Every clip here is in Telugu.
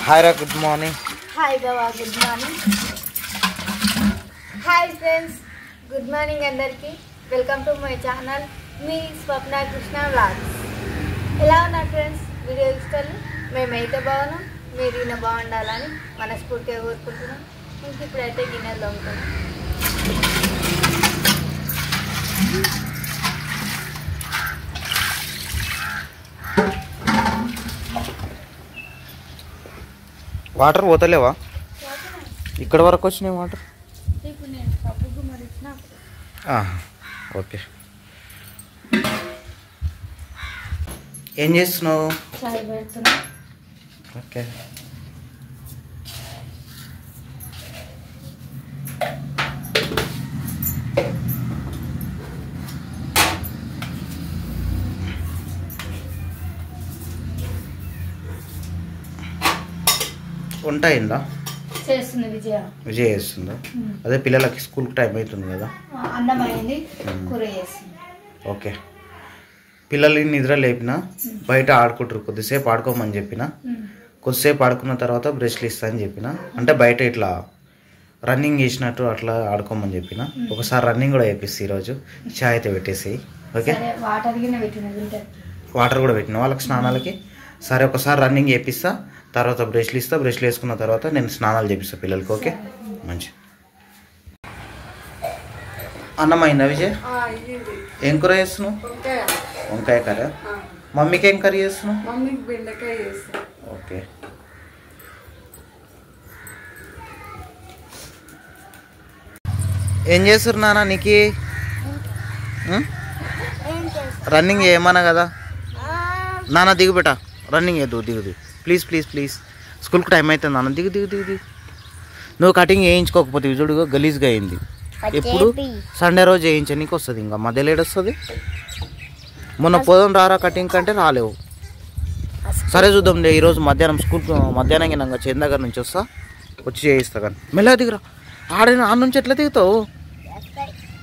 హాయ్ రా, గుడ్ మార్నింగ్. హాయ్ బాబా, good morning. Hi friends, good morning అందరికీ. వెల్కమ్ టు మై ఛానల్, మీ స్వప్న కృష్ణ వ్లాగ్స్. ఎలా ఉన్నారు ఫ్రెండ్స్? వీడియో ఇష్టాలు మేమైతే బాగున్నాం, మీరు ఈయన బాగుండాలని మనస్ఫూర్తిగా కోరుకుంటున్నాం. ఇంక ఇప్పుడైతే గిన్నెలు తోముతాం. వాటర్ పోతలేవా? ఇక్కడ వరకు వచ్చినాయి వాటర్. ఇప్పుడు నేను పప్పుకు మరిచిన ఓకే. ఏం చేస్తున్నావు? చాయ్ పెడుతున్నా. ఓకే. వంట అయిందా? చేస్తుంది విజయ. విజయ్ చేస్తుందా? అదే పిల్లలకి స్కూల్కి టైం అవుతుంది కదా. అన్నం అయింది, కూర చేస్తుంది. ఓకే. పిల్లల్ని నిద్ర లేపిన, బయట ఆడుకుంటారు, కొద్దిసేపు ఆడుకోమని చెప్పిన. కొద్దిసేపు ఆడుకున్న తర్వాత బ్రష్లు ఇస్తా అని చెప్పిన. అంటే బయట ఇట్లా రన్నింగ్ చేసినట్టు అట్లా ఆడుకోమని చెప్పిన. ఒకసారి రన్నింగ్ కూడా వేపిస్తే ఈరోజు చాయ్ అయితే పెట్టేసి. ఓకే. వాటర్ కూడా పెట్టిన వాళ్ళకి స్నానాలకి. సరే, ఒకసారి రన్నింగ్ చేపిస్తా, తర్వాత బ్రష్లు ఇస్తా. బ్రష్లు వేసుకున్న తర్వాత నేను స్నానాలు చేపిస్తా పిల్లలకి. ఓకే, మంచి. అన్నం అయిందా విజయ్? ఏం కూర చేస్తున్నావు? వంకాయ కర్రీ. మమ్మీకి ఏం కర్రీ చేస్తున్నావు? మమ్మీకి బెండకాయ చేస్తా. ఓకే. ఏం చేస్తారు నాన్న నీకు? రన్నింగ్ చేయమన్నా కదా నాన్న. దిగుబెట్ట, రన్నింగ్ చేద్దు. దిగు ప్లీజ్ ప్లీజ్ ప్లీజ్. స్కూల్కి టైం అవుతుంది నాన్న. దిగు దిగు దిగు దిగు. నువ్వు కటింగ్ వేయించుకోకపోతే విజుడుగా గలీజ్గా అయింది. ఎప్పుడు సండే రోజు వేయించనీకి వస్తుంది, ఇంకా మధ్యలో ఏడొస్తుంది. మొన్న పోదాం రారా కటింగ్ కంటే రాలేవు. సరే చూద్దాం. ఈరోజు మధ్యాహ్నం స్కూల్కి మధ్యాహ్నం కింద చేను దగ్గర నుంచి వస్తా, వచ్చి చేయిస్తా. కానీ మెల్లగా దిగురా. ఆడ నుంచి ఎట్లా దిగుతావు?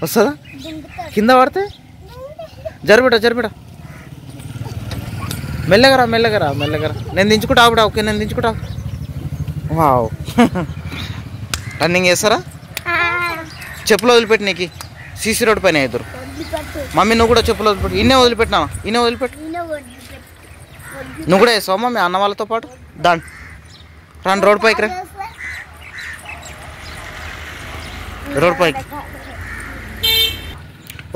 వస్తుందా? కింద పడితే జరిపిట. మెల్లగరా మెల్లగరా మెల్లగరా. నేను దించుకుంటా ఆవిడ. ఓకే, నేను దించుకుంటా. వావ్. రన్నింగ్ చేస్తారా? చెప్పులు వదిలిపెట్టి నీకు సీసీ రోడ్ పైన ఇద్దరు. మమ్మీ నువ్వు కూడా చెప్పులు వదిలిపెట్టు. ఇన్నే వదిలిపెట్టినావా? ఇన్నే వదిలిపెట్టు. నువ్వు కూడా వేస్తావా మమ్మీ అన్న వాళ్ళతో పాటు? దాని రాను రోడ్ పైకి రా. రోడ్ పైకి.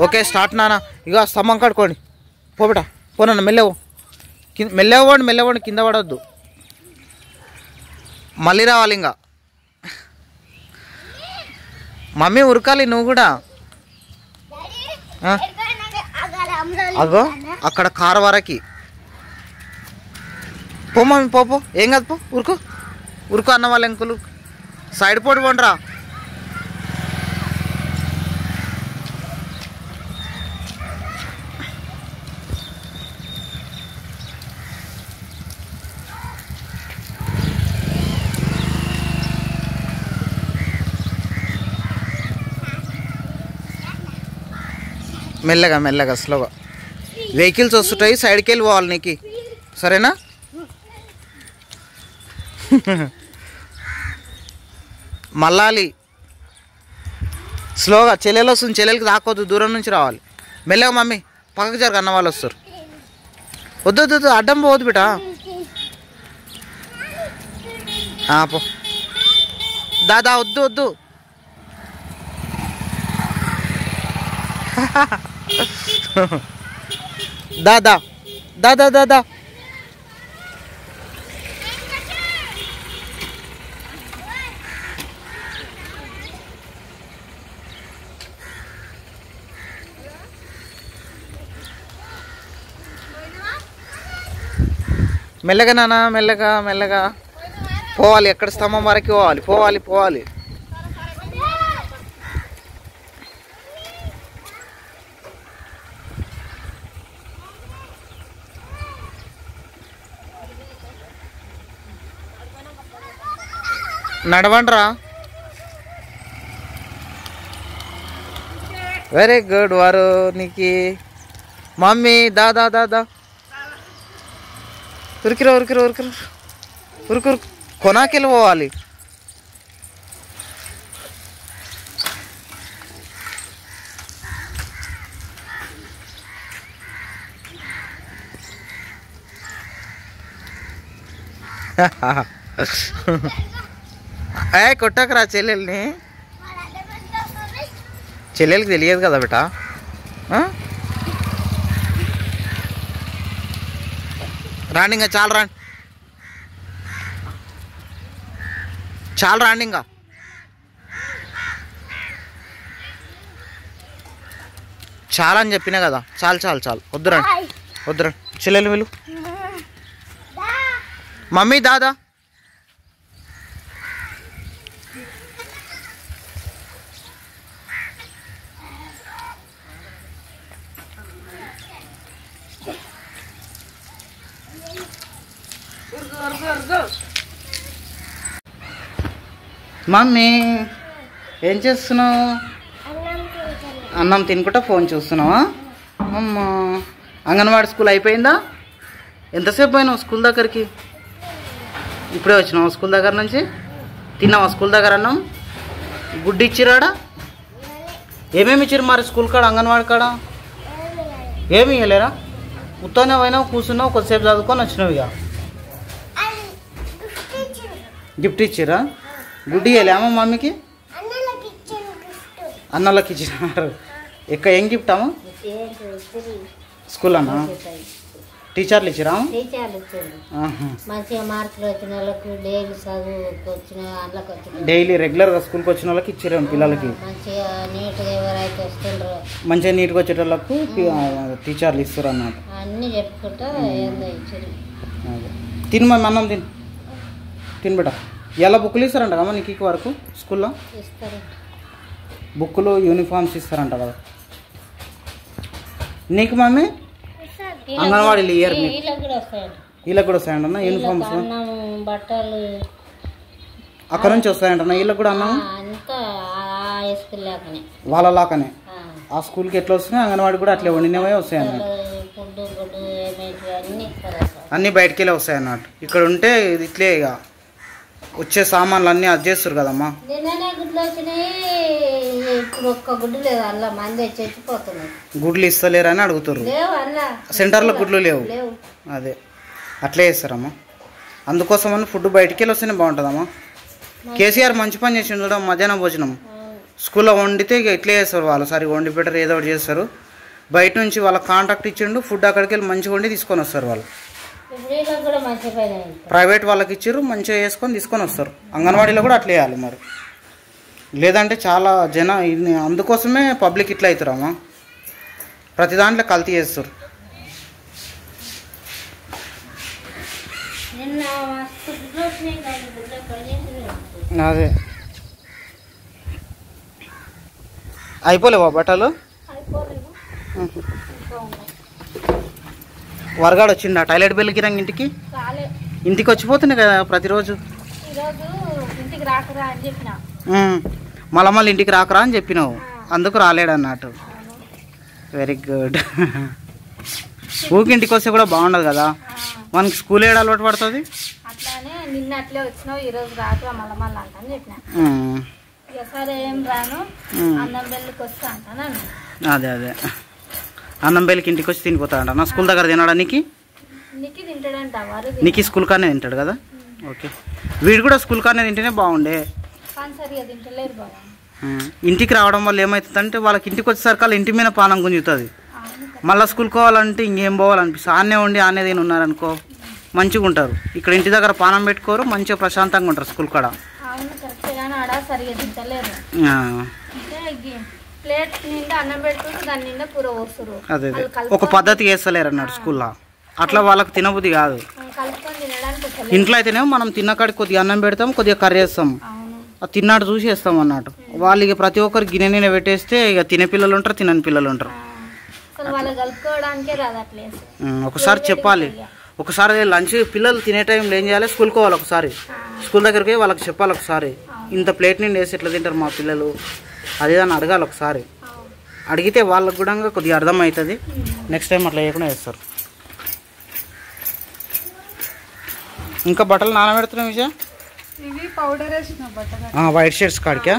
ఓకే, స్టార్ట్ నాన్న. ఇక స్తంభం కడుకోండి. పోబెట పోనన్న. మెల్లవు మెల్లవ్వండి. కింద పడవద్దు. మళ్ళీ రావాలి ఇంకా. మమ్మీ ఉరకాలి నువ్వు కూడా. అగో అక్కడ కారు వరకి పో మమ్మీ. పో ఏం కాదు. పో ఉరుకు అన్న వాళ్ళ ఇంకులు. సైడ్ పోటీ పోండిరా. మెల్లగా స్లోగా. వెహికల్స్ వస్తుంటాయి, సైడ్కి వెళ్ళి పోవాలి నీకు. సరేనా? మళ్ళాలి స్లోగా. చెల్లెలు వస్తుంది, చెల్లెలకి రాకొద్దు, దూరం నుంచి రావాలి. మెల్లగా మమ్మీ పక్కకు జరగ, అన్న వాళ్ళు వస్తారు. వద్దు అడ్డం పోవద్దు బిట. పో. దాదా వద్దు. దాదా మెల్లగా నాన్న, మెల్లగా పోవాలి. ఎక్కడ స్తంభం వరకు పోవాలి. నడవండ్రా. వెరీ గుడ్ వారు నీకు. మమ్మీ దా దా దా దా ఉరికిరా ఉరికిరా ఉరికిరా ఉరుకు ఉరుకు కొనాకెళ్ళి పోవాలి. కొట్టకరా చెల్లెల్ని, చెల్లెలకి తెలియదు కదా బేటా. రాండి ఇంకా, చాలు రాండి, చాలు రాండి ఇంకా. చాలా అని చెప్పినా కదా, చాలు చాలు చాలు, వద్దురండి వద్దురండి. చెల్లెలు వీళ్ళు మమ్మీ దాదా మమ్మీ ఏం చేస్తున్నావు? అన్నం తినుకుంటా ఫోన్ చూస్తున్నావా? అమ్మ, అంగన్వాడీ స్కూల్ అయిపోయిందా? ఎంతసేపు పోయినావు స్కూల్ దగ్గరికి? ఇప్పుడే వచ్చినావు స్కూల్ దగ్గర నుంచి? తిన్నావా స్కూల్ దగ్గర అన్నం? గుడ్డు ఇచ్చిరాడా? ఏమేమి ఇచ్చిరు మరి స్కూల్ కాడ, అంగన్వాడీ కాడ? ఏమి ఇవ్వలేరా? ఉత్తనే పోయినావు, కూర్చున్నావు, కొద్దిసేపు చదువుకొని వచ్చినావు. ఇక గిఫ్ట్ ఇచ్చిరా? గుడ్డు ఇవ్వలే అమ్మ మమ్మీకి? అన్నలకి ఇచ్చినారు. ఏం గిఫ్ట్ అమ్మ? స్కూల్ అన్నా టీచర్లు ఇచ్చిరా? మంచిగా మార్కులు వచ్చిన వాళ్ళకి, డైలీ చదువుకు వచ్చిన వాళ్ళకి వచ్చిన, డైలీ రెగ్యులర్గా స్కూల్కి వచ్చిన వాళ్ళకి ఇచ్చిరా పిల్లలకి? మంచిగా నీట్గా ఎవరైతే వస్తుండ్రో మంచిగా నీట్గా వచ్చేటోళ్ళకు టీచర్లు ఇస్తారు అన్నమాట. అన్నీ చెప్పుకుంటా ఏందో ఇచ్చారు. తిను మమ్మీ, అన్నం తిను, తినబెట్ట. ఎలా బుక్కులు ఇస్తారంట కమ్మా నీకు వరకు స్కూల్లో? ఇస్తారు, బుక్కులు యూనిఫామ్స్ ఇస్తారంట కదా నీకు మమ్మీ? అంగన్వాడీలు ఇయర్ వీళ్ళకి కూడా వస్తాయంట. వీళ్ళకి కూడా వస్తాయంట యూనిఫామ్స్, అన్నం, బట్టలు అక్కడ నుంచి వస్తాయంట వీళ్ళకి కూడా అన్నం? అంతా స్కూల్ లాగానే, వాళ్ళ లాగానే. ఆ స్కూల్కి ఎట్లా వస్తున్నాయి అంగన్వాడీ కూడా అట్లే వండినవే వస్తాయన్న. ఫుడ్ గుడ్డు ఏమేమి అన్నీ ఇస్తారు. అన్నీ బయటికి వెళ్ళి వస్తాయి అన్నట్టు. ఇక్కడ ఉంటే ఇట్లే ఇక వచ్చే సామాన్లు అన్నీ అది చేస్తారు కదమ్మా. నిన్ననే గుడ్లు వచ్చినాయి, ఇప్పుడు ఒక్క గుడ్డు లేదు. అలా మంది చచ్చిపోతున్నాయి. గుడ్లు ఇస్తలేరు అని అడుగుతారు. లేవు అలా సెంటర్లో గుడ్లు లేవు. లేవు. అదే అట్లే చేస్తారమ్మా. అందుకోసమని ఫుడ్ బయటికి వెళ్ళి వస్తేనే బాగుంటుందమ్మా. కేసీఆర్ మంచి పని చేసి చూడడం. మధ్యాహ్నం భోజనం స్కూల్లో వండితే ఇక ఇట్లే చేస్తారు వాళ్ళు. సరిగా వండి పెట్టరు, ఏదో ఒకటి చేస్తారు. బయట నుంచి వాళ్ళ కాంటాక్ట్ ఇచ్చిండు, ఫుడ్ అక్కడికి వెళ్ళి మంచిగా వండి తీసుకొని వస్తారు వాళ్ళు. ప్రైవేట్ వాళ్ళకి ఇచ్చారు, మంచిగా వేసుకొని తీసుకొని వస్తారు. అంగన్వాడీలో కూడా అట్లా వేయాలి మరి, లేదంటే చాలా అందుకోసమే పబ్లిక్ ఇట్లా అవుతారమ్మా. ప్రతి దాంట్లో కల్తీ చేస్తారు. అదే అయిపోలేవా బట్టలు? వరగాడు వచ్చిండా టాయిలెట్ బిల్లుకి రండి ఇంటికి? ఇంటికి వచ్చిపోతున్నాయి కదా ప్రతిరోజు. మళ్ళీ ఇంటికి రాకరా అని చెప్పినావు, అందుకు రాలేడు అన్నట్టు. Very good. ఊరికి ఇంటికి వస్తే కూడా బాగుండదు కదా, మనకి స్కూల్ ఏడు అలవాటు పడుతుంది. అదే అదే అన్నం బెల్లికి ఇంటికి వచ్చి తినిపోతా అంట. నా స్కూల్ దగ్గర తినాడా నీకు? నీకు స్కూల్ కానే తింటాడు కదా. ఓకే, వీడు కూడా స్కూల్ కానే తింటేనే బాగుండే. ఇంటికి రావడం వల్ల ఏమవుతుందంటే వాళ్ళకి ఇంటికి వచ్చేసరికి ఇంటి మీద పానం గుంజుతుంది. మళ్ళీ స్కూల్కి పోవాలంటే ఇంకేం పోవాలనిపిస్తుంది. ఆనే ఉండి ఆనే తిని ఉన్నారనుకో మంచిగా ఉంటారు. ఇక్కడ ఇంటి దగ్గర పానం పెట్టుకోరు, మంచిగా ప్రశాంతంగా ఉంటారు స్కూల్ కాడ. అదే ఒక పద్ధతి చేస్తలేరు అన్నాడు స్కూల్లో. అట్లా వాళ్ళకి తినబుద్ధి కాదు. ఇంట్లో అయితేనేమో మనం తిన్నకాడికి కొద్దిగా అన్నం పెడతాం, కొద్దిగా కర్రీ వేస్తాం, తిన్నాడు చూసి వేస్తాం అన్నట్టు. వాళ్ళు ఇక ప్రతి ఒక్కరు గిన్నె నిన్న పెట్టేస్తే ఇక తినే పిల్లలు ఉంటారు, తినని పిల్లలు ఉంటారు. ఒకసారి చెప్పాలి, ఒకసారి లంచ్ పిల్లలు తినే టైంలో ఏం చేయాలి, స్కూల్కి పోవాలి. ఒకసారి స్కూల్ దగ్గరికి వాళ్ళకి చెప్పాలి, ఒకసారి ఇంత ప్లేట్ నిండి వేసి ఎట్లా తింటారు మా పిల్లలు అదేదని అడగాలి. ఒకసారి అడిగితే వాళ్ళకు కూడా కొద్దిగా అర్థమవుతుంది. నెక్స్ట్ టైం అట్లా చేయకుండా చేస్తారు. ఇంకా బట్టలు నానబెడుతున్నాం విజయ. ఇవి పౌడర్ వేసిన బట్ట వైట్ షర్ట్స్ కాడికా